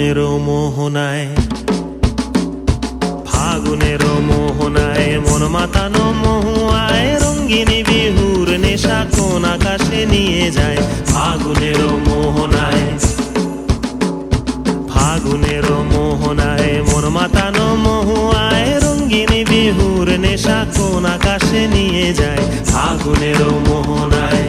ফাগুনেরও মোহনায়, ফাগুনেরও মোহনায় মন মাতানো মহুয়ায় রঙ্গিনী বিহুর নেশা কোন আকাশে নিয়ে যায়। ফাগুনেরও মোহনায়, ফাগুনেরও মোহনায় মন মাতানো মহুয়ায় রঙ্গিনী বিহুর নেশা কোন আকাশে নিয়ে যায়। ফাগুনেরও মোহনায়।